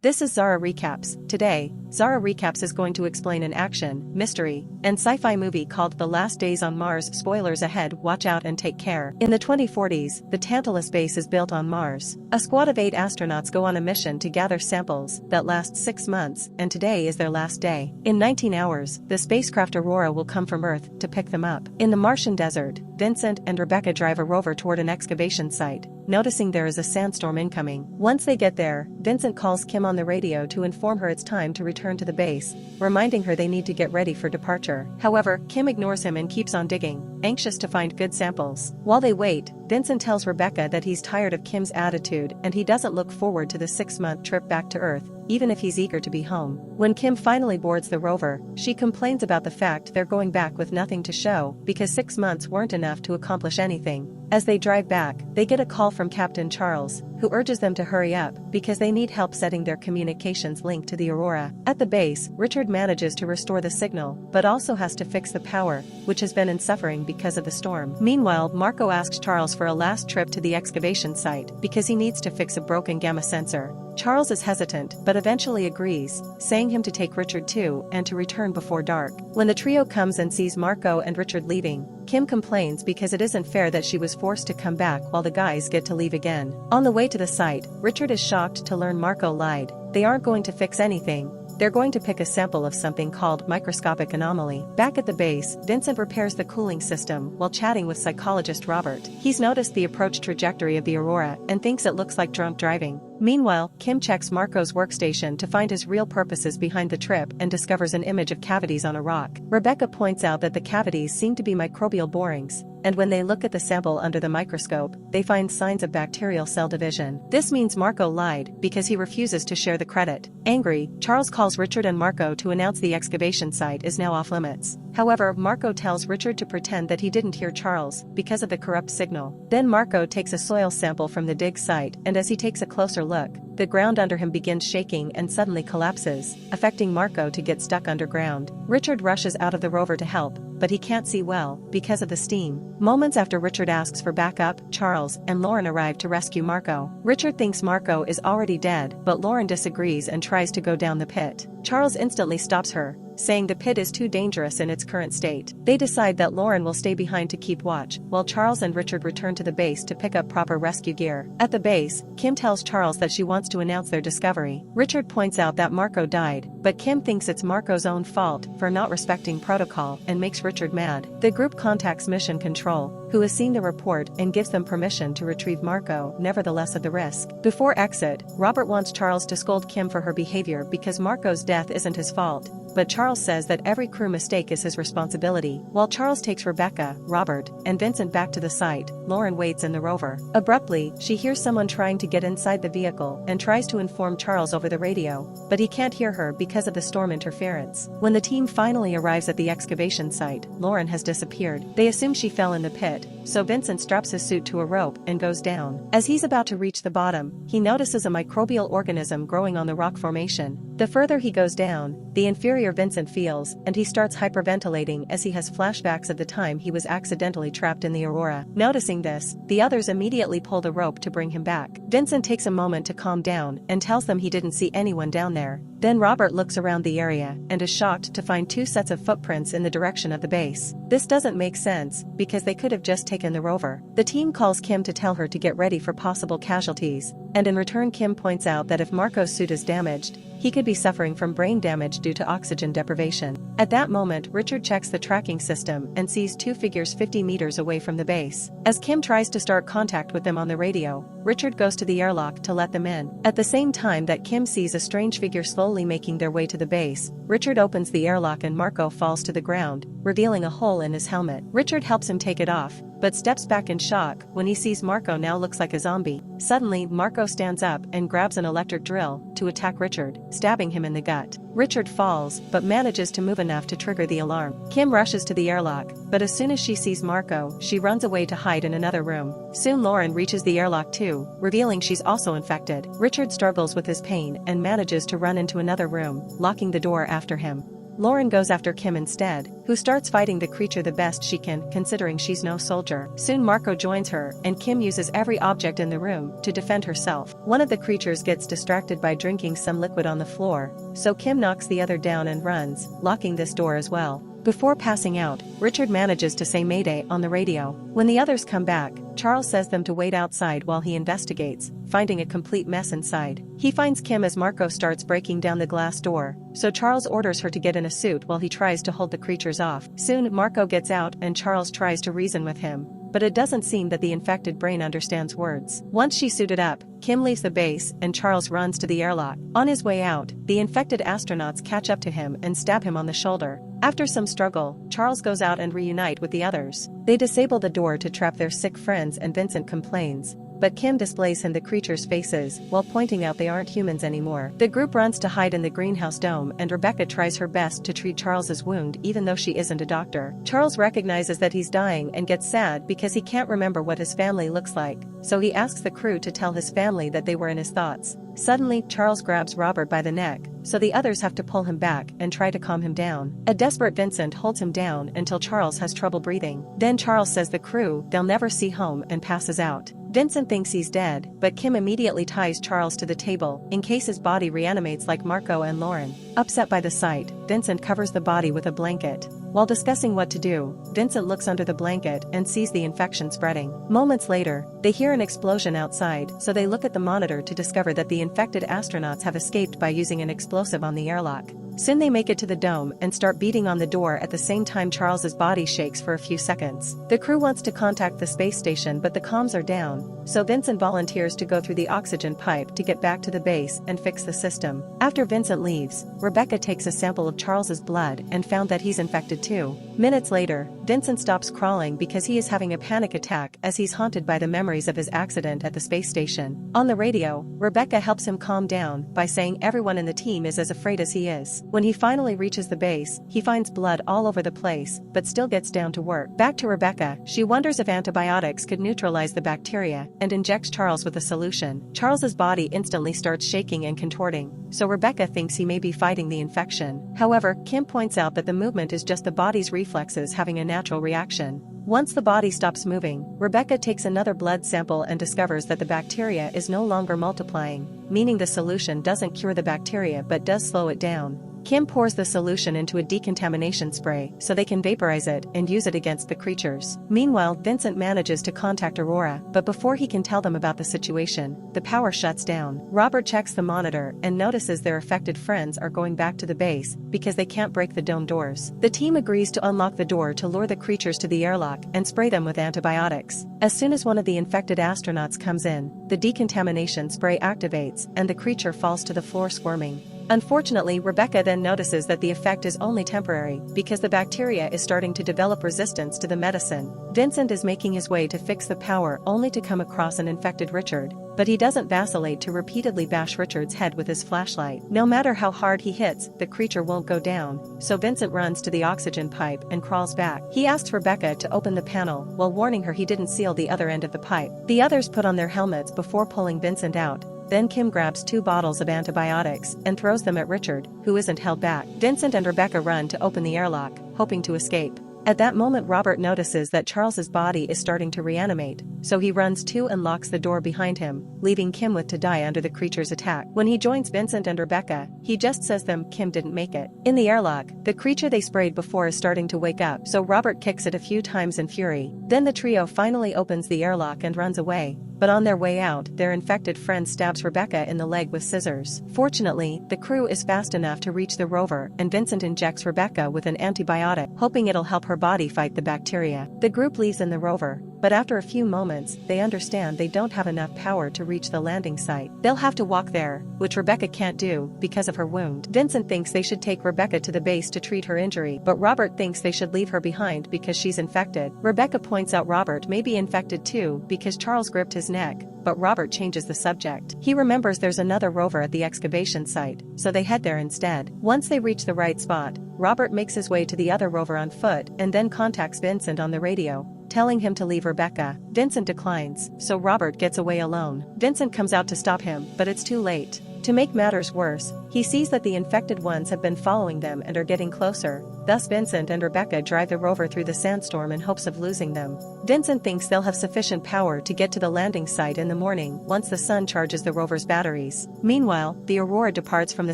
This is Zara Recaps. Today, Zara Recaps is going to explain an action, mystery, and sci-fi movie called The Last Days on Mars. Spoilers ahead, watch out and take care. In the 2040s, the Tantalus base is built on Mars. A squad of 8 astronauts go on a mission to gather samples that last 6 months, and today is their last day. In 19 hours, the spacecraft Aurora will come from Earth to pick them up. In the Martian desert, Vincent and Rebecca drive a rover toward an excavation site, noticing there is a sandstorm incoming. Once they get there, Vincent calls Kim on the radio to inform her it's time to return to the base, reminding her they need to get ready for departure. However, Kim ignores him and keeps on digging, anxious to find good samples. While they wait, Vincent tells Rebecca that he's tired of Kim's attitude and he doesn't look forward to the 6-month trip back to Earth, even if he's eager to be home. When Kim finally boards the rover, she complains about the fact they're going back with nothing to show because 6 months weren't enough to accomplish anything. As they drive back, they get a call from Captain Charles, who urges them to hurry up because they need help setting their communications link to the Aurora. At the base, Richard manages to restore the signal, but also has to fix the power, which has been in suffering because of the storm. Meanwhile, Marko asks Charles for a last trip to the excavation site because he needs to fix a broken gamma sensor. Charles is hesitant but eventually agrees, saying him to take Richard too and to return before dark. When the trio comes and sees Marko and Richard leaving, Kim complains because it isn't fair that she was forced to come back while the guys get to leave again. On the way to the site, Richard is shocked to learn Marko lied. They aren't going to fix anything. They're going to pick a sample of something called microscopic anomaly. Back at the base, Vincent repairs the cooling system while chatting with psychologist Robert. He's noticed the approach trajectory of the Aurora and thinks it looks like drunk driving. Meanwhile, Kim checks Marko's workstation to find his real purposes behind the trip and discovers an image of cavities on a rock. Rebecca points out that the cavities seem to be microbial borings, and when they look at the sample under the microscope, they find signs of bacterial cell division. This means Marko lied because he refuses to share the credit. Angry, Charles calls Richard and Marko to announce the excavation site is now off limits. However, Marko tells Richard to pretend that he didn't hear Charles because of the corrupt signal. Then Marko takes a soil sample from the dig site, and as he takes a closer look, the ground under him begins shaking and suddenly collapses, affecting Marko to get stuck underground. Richard rushes out of the rover to help, but he can't see well because of the steam. Moments after Richard asks for backup, Charles and Lauren arrive to rescue Marko. Richard thinks Marko is already dead, but Lauren disagrees and tries to go down the pit. Charles instantly stops her, saying the pit is too dangerous in its current state. They decide that Lauren will stay behind to keep watch, while Charles and Richard return to the base to pick up proper rescue gear. At the base, Kim tells Charles that she wants to announce their discovery. Richard points out that Marko died, but Kim thinks it's Marko's own fault for not respecting protocol and makes Richard mad. The group contacts Mission Control, who has seen the report and gives them permission to retrieve Marko, nevertheless at the risk. Before exit, Robert wants Charles to scold Kim for her behavior because Marko's death isn't his fault, but Charles says that every crew mistake is his responsibility. While Charles takes Rebecca, Robert, and Vincent back to the site, Lauren waits in the rover. Abruptly, she hears someone trying to get inside the vehicle and tries to inform Charles over the radio, but he can't hear her because of the storm interference. When the team finally arrives at the excavation site, Lauren has disappeared. They assume she fell in the pit, so Vincent straps his suit to a rope and goes down. As he's about to reach the bottom, he notices a microbial organism growing on the rock formation. The further he goes down, the inferior Vincent feels, and he starts hyperventilating as he has flashbacks of the time he was accidentally trapped in the Aurora. Noticing this, the others immediately pull the rope to bring him back. Vincent takes a moment to calm down and tells them he didn't see anyone down there. Then Robert looks around the area and is shocked to find 2 sets of footprints in the direction of the base. This doesn't make sense because they could have just taken the rover. The team calls Kim to tell her to get ready for possible casualties, and in return Kim points out that if Marko's suit is damaged, he could be suffering from brain damage due to oxygen deprivation. At that moment, Richard checks the tracking system and sees 2 figures 50 meters away from the base. As Kim tries to start contact with them on the radio, Richard goes to the airlock to let them in. At the same time that Kim sees a strange figure slowly making their way to the base, Richard opens the airlock and Marko falls to the ground, revealing a hole in his helmet. Richard helps him take it off, but steps back in shock when he sees Marko now looks like a zombie. Suddenly, Marko stands up and grabs an electric drill to attack Richard, stabbing him in the gut. Richard falls, but manages to move enough to trigger the alarm. Kim rushes to the airlock, but as soon as she sees Marko, she runs away to hide in another room. Soon Lauren reaches the airlock too, revealing she's also infected. Richard struggles with his pain and manages to run into another room, locking the door after him. Lauren goes after Kim instead, who starts fighting the creature the best she can considering she's no soldier. Soon Marko joins her, and Kim uses every object in the room to defend herself. One of the creatures gets distracted by drinking some liquid on the floor, so Kim knocks the other down and runs, locking this door as well. Before passing out, Richard manages to say Mayday on the radio. When the others come back, Charles says them to wait outside while he investigates, finding a complete mess inside. He finds Kim as Marko starts breaking down the glass door, so Charles orders her to get in a suit while he tries to hold the creatures off. Soon Marko gets out and Charles tries to reason with him, but it doesn't seem that the infected brain understands words. Once she's suited up, Kim leaves the base and Charles runs to the airlock. On his way out, the infected astronauts catch up to him and stab him on the shoulder. After some struggle, Charles goes out and reunite with the others. They disable the door to trap their sick friends and Vincent complains, but Kim displays him the creatures' faces while pointing out they aren't humans anymore. The group runs to hide in the greenhouse dome and Rebecca tries her best to treat Charles's wound even though she isn't a doctor. Charles recognizes that he's dying and gets sad because he can't remember what his family looks like, so he asks the crew to tell his family that they were in his thoughts. Suddenly, Charles grabs Robert by the neck, so the others have to pull him back and try to calm him down. A desperate Vincent holds him down until Charles has trouble breathing. Then Charles says the crew they'll never see home and passes out. Vincent thinks he's dead, but Kim immediately ties Charles to the table in case his body reanimates like Marko and Lauren. Upset by the sight, Vincent covers the body with a blanket. While discussing what to do, Vincent looks under the blanket and sees the infection spreading. Moments later, they hear an explosion outside, so they look at the monitor to discover that the infected astronauts have escaped by using an explosive on the airlock. Soon they make it to the dome and start beating on the door at the same time Charles's body shakes for a few seconds. The crew wants to contact the space station but the comms are down, so Vincent volunteers to go through the oxygen pipe to get back to the base and fix the system. After Vincent leaves, Rebecca takes a sample of Charles's blood and found that he's infected too. Minutes later, Vincent stops crawling because he is having a panic attack as he's haunted by the memories of his accident at the space station. On the radio, Rebecca helps him calm down by saying everyone in the team is as afraid as he is. When he finally reaches the base, he finds blood all over the place, but still gets down to work. Back to Rebecca, she wonders if antibiotics could neutralize the bacteria and injects Charles with a solution. Charles's body instantly starts shaking and contorting, so Rebecca thinks he may be fighting the infection. However, Kim points out that the movement is just the body's reflexes having a natural reaction. Once the body stops moving, Rebecca takes another blood sample and discovers that the bacteria is no longer multiplying, meaning the solution doesn't cure the bacteria but does slow it down. Kim pours the solution into a decontamination spray so they can vaporize it and use it against the creatures. Meanwhile, Vincent manages to contact Aurora, but before he can tell them about the situation, the power shuts down. Robert checks the monitor and notices their affected friends are going back to the base because they can't break the dome doors. The team agrees to unlock the door to lure the creatures to the airlock and spray them with antibiotics. As soon as one of the infected astronauts comes in, the decontamination spray activates and the creature falls to the floor squirming. Unfortunately, Rebecca then notices that the effect is only temporary because the bacteria is starting to develop resistance to the medicine. Vincent is making his way to fix the power only to come across an infected Richard, but he doesn't vacillate to repeatedly bash Richard's head with his flashlight. No matter how hard he hits, the creature won't go down, so Vincent runs to the oxygen pipe and crawls back. He asks Rebecca to open the panel while warning her he didn't seal the other end of the pipe. The others put on their helmets before pulling Vincent out. Then Kim grabs 2 bottles of antibiotics and throws them at Richard, who isn't held back. Vincent and Rebecca run to open the airlock, hoping to escape. At that moment Robert notices that Charles's body is starting to reanimate, so he runs to and locks the door behind him, leaving Kim with to die under the creature's attack. When he joins Vincent and Rebecca, he just says them Kim didn't make it. In the airlock, the creature they sprayed before is starting to wake up, so Robert kicks it a few times in fury. Then the trio finally opens the airlock and runs away. But on their way out, their infected friend stabs Rebecca in the leg with scissors. Fortunately, the crew is fast enough to reach the rover and Vincent injects Rebecca with an antibiotic, hoping it'll help her body fight the bacteria. The group leaves in the rover, but after a few moments, they understand they don't have enough power to reach the landing site. They'll have to walk there, which Rebecca can't do because of her wound. Vincent thinks they should take Rebecca to the base to treat her injury, but Robert thinks they should leave her behind because she's infected. Rebecca points out Robert may be infected too because Charles gripped his neck, but Robert changes the subject. He remembers there's another rover at the excavation site, so they head there instead. Once they reach the right spot, Robert makes his way to the other rover on foot and then contacts Vincent on the radio, telling him to leave Rebecca. Vincent declines, so Robert gets away alone. Vincent comes out to stop him, but it's too late. To make matters worse, he sees that the infected ones have been following them and are getting closer. Thus Vincent and Rebecca drive the rover through the sandstorm in hopes of losing them. Vincent thinks they'll have sufficient power to get to the landing site in the morning once the sun charges the rover's batteries. Meanwhile, the Aurora departs from the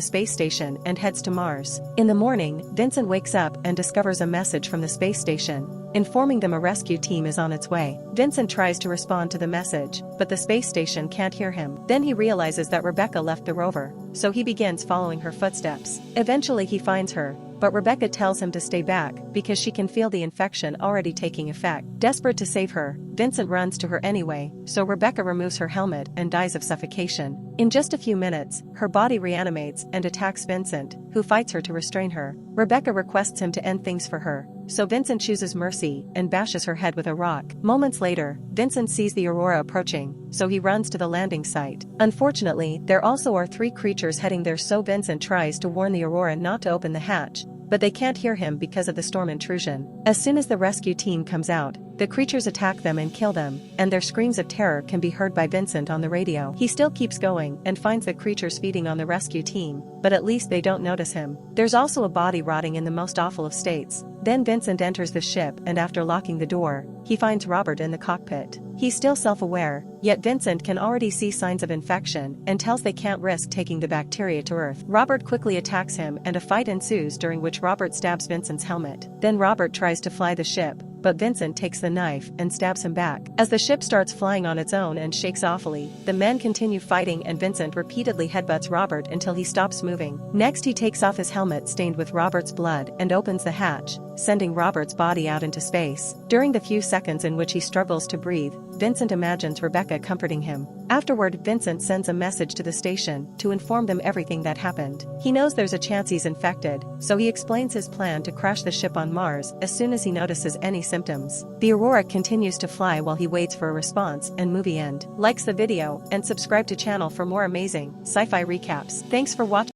space station and heads to Mars. In the morning, Vincent wakes up and discovers a message from the space station, informing them a rescue team is on its way. Vincent tries to respond to the message, but the space station can't hear him. Then he realizes that Rebecca left the rover, so he begins following her footsteps. Eventually he finds her, but Rebecca tells him to stay back because she can feel the infection already taking effect. Desperate to save her, Vincent runs to her anyway, so Rebecca removes her helmet and dies of suffocation. In just a few minutes, her body reanimates and attacks Vincent, who fights her to restrain her. Rebecca requests him to end things for her, so Vincent chooses mercy and bashes her head with a rock. Moments later, Vincent sees the Aurora approaching, so he runs to the landing site. Unfortunately, there also are 3 creatures heading there, so Vincent tries to warn the Aurora not to open the hatch, but they can't hear him because of the storm intrusion. As soon as the rescue team comes out, the creatures attack them and kill them, and their screams of terror can be heard by Vincent on the radio. He still keeps going and finds the creatures feeding on the rescue team, but at least they don't notice him. There's also a body rotting in the most awful of states. Then Vincent enters the ship, and after locking the door, he finds Robert in the cockpit. He's still self-aware, yet Vincent can already see signs of infection and tells they can't risk taking the bacteria to Earth. Robert quickly attacks him and a fight ensues, during which Robert stabs Vincent's helmet. Then Robert tries to fly the ship, but Vincent takes the knife and stabs him back. As the ship starts flying on its own and shakes awfully, the men continue fighting and Vincent repeatedly headbutts Robert until he stops moving. Next he takes off his helmet stained with Robert's blood and opens the hatch, sending Robert's body out into space. During the few seconds in which he struggles to breathe, Vincent imagines Rebecca comforting him. Afterward, Vincent sends a message to the station to inform them everything that happened. He knows there's a chance he's infected, so he explains his plan to crash the ship on Mars as soon as he notices any symptoms. The Aurora continues to fly while he waits for a response, and movie end. Likes the video and subscribe to channel for more amazing sci-fi recaps. Thanks for watching.